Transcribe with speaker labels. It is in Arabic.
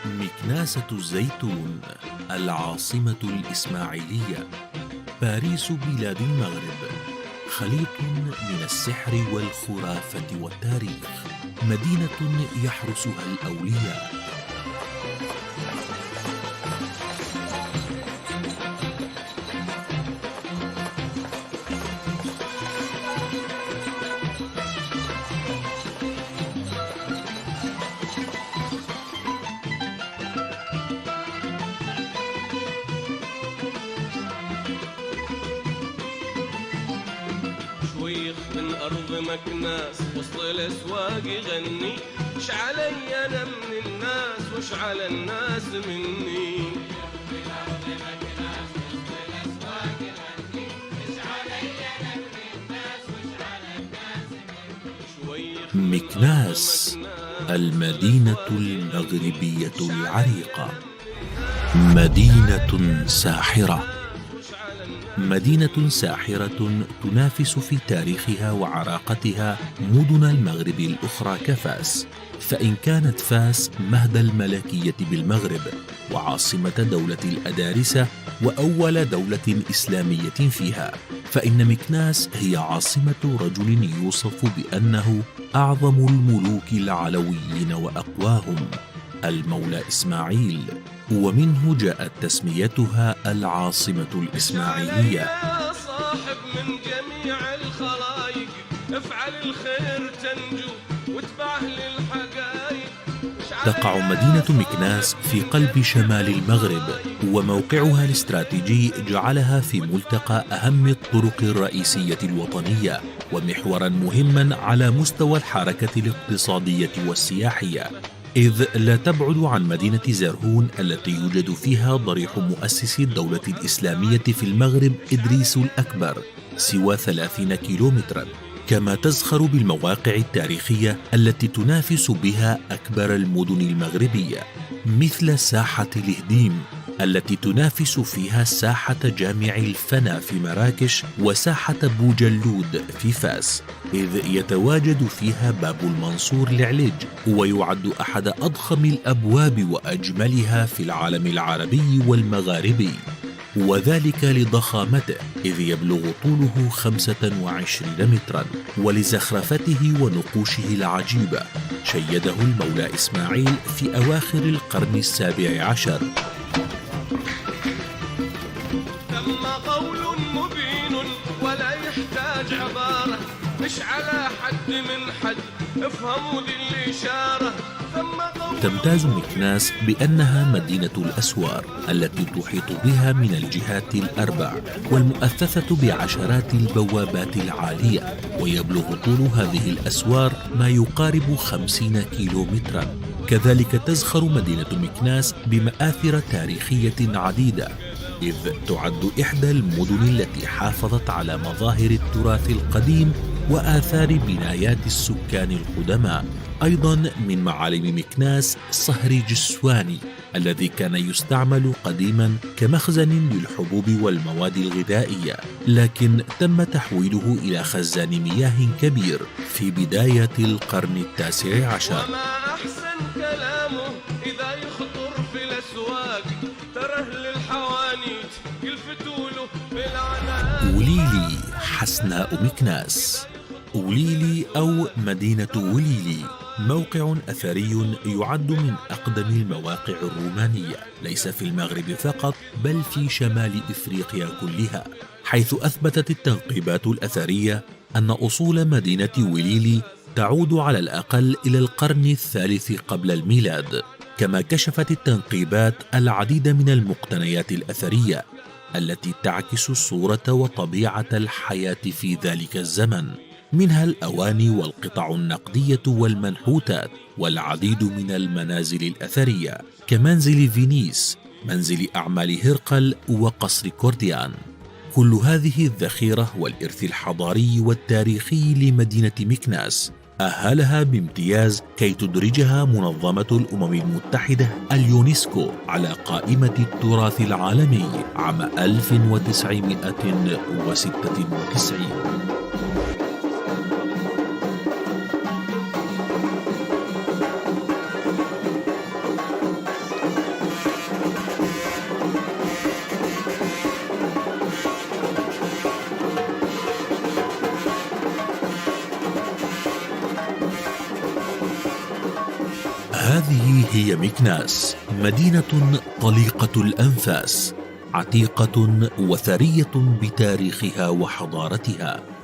Speaker 1: مكناسة الزيتون، العاصمة الإسماعيلية، باريس بلاد المغرب، خليط من السحر والخرافة والتاريخ، مدينة يحرسها الأولياء.
Speaker 2: شويخ من أرض مكناس وسط الأسواق يغني، وش علي أنا من الناس وش على الناس مني.
Speaker 1: مكناس، المدينة المغربية العريقة، مدينة ساحرة، مدينة ساحرة تنافس في تاريخها وعراقتها مدن المغرب الأخرى كفاس. فإن كانت فاس مهد الملكية بالمغرب وعاصمة دولة الأدارسة وأول دولة إسلامية فيها، فإن مكناس هي عاصمة رجل يوصف بأنه أعظم الملوك العلويين وأقواهم، المولى إسماعيل، ومنه جاءت تسميتها العاصمة الإسماعيلية.
Speaker 2: يا صاحب من جميع الخلايق، افعل الخير تنجو واتبع للحقايق.
Speaker 1: تقع مدينة مكناس في قلب شمال المغرب، وموقعها الاستراتيجي جعلها في ملتقى أهم الطرق الرئيسية الوطنية، ومحورا مهما على مستوى الحركة الاقتصادية والسياحية، إذ لا تبعد عن مدينة زرهون التي يوجد فيها ضريح مؤسس الدولة الإسلامية في المغرب إدريس الأكبر سوى 30 كيلومترا. كما تزخر بالمواقع التاريخية التي تنافس بها أكبر المدن المغربية، مثل ساحة الهديم التي تنافس فيها ساحة جامع الفنا في مراكش وساحة بوجلود في فاس، إذ يتواجد فيها باب المنصور لعلج، ويعد أحد أضخم الأبواب وأجملها في العالم العربي والمغاربي، وذلك لضخامته إذ يبلغ طوله 25 مترا، ولزخرفته ونقوشه العجيبة شيده المولى إسماعيل في أواخر القرن السابع عشر.
Speaker 2: تم قول مبين ولا يحتاج عبارة، مش على حد من حد افهموا ذي الإشارة.
Speaker 1: تمتاز مكناس بأنها مدينة الأسوار التي تحيط بها من الجهات الأربع، والمؤثثة بعشرات البوابات العالية، ويبلغ طول هذه الأسوار ما يقارب 50 كيلومترا. كذلك تزخر مدينة مكناس بمآثر تاريخية عديدة، إذ تعد إحدى المدن التي حافظت على مظاهر التراث القديم وآثار بنايات السكان القدماء. أيضا من معالم مكناس صهر جسواني الذي كان يستعمل قديما كمخزن للحبوب والمواد الغذائية، لكن تم تحويله إلى خزان مياه كبير في بداية القرن التاسع عشر.
Speaker 2: وما أحسن كلامه إذا يخطر في الأسواق، تره للحوانيت يلفتوله بالعناء.
Speaker 1: وليلي حسناء مكناس. وليلي أو مدينة وليلي موقع أثري يعد من أقدم المواقع الرومانية، ليس في المغرب فقط بل في شمال إفريقيا كلها، حيث أثبتت التنقيبات الأثرية أن أصول مدينة وليلي تعود على الأقل إلى القرن الثالث قبل الميلاد. كما كشفت التنقيبات العديد من المقتنيات الأثرية التي تعكس الصورة وطبيعة الحياة في ذلك الزمن، منها الأواني والقطع النقدية والمنحوتات، والعديد من المنازل الأثرية كمنزل فينيس، منزل أعمال هرقل، وقصر كورديان. كل هذه الذخيرة والإرث الحضاري والتاريخي لمدينة مكناس أهلها بامتياز كي تدرجها منظمة الأمم المتحدة اليونسكو على قائمة التراث العالمي عام 1996. هذه هي مكناس، مدينة طليقة الأنفاس، عتيقة وثرية بتاريخها وحضارتها.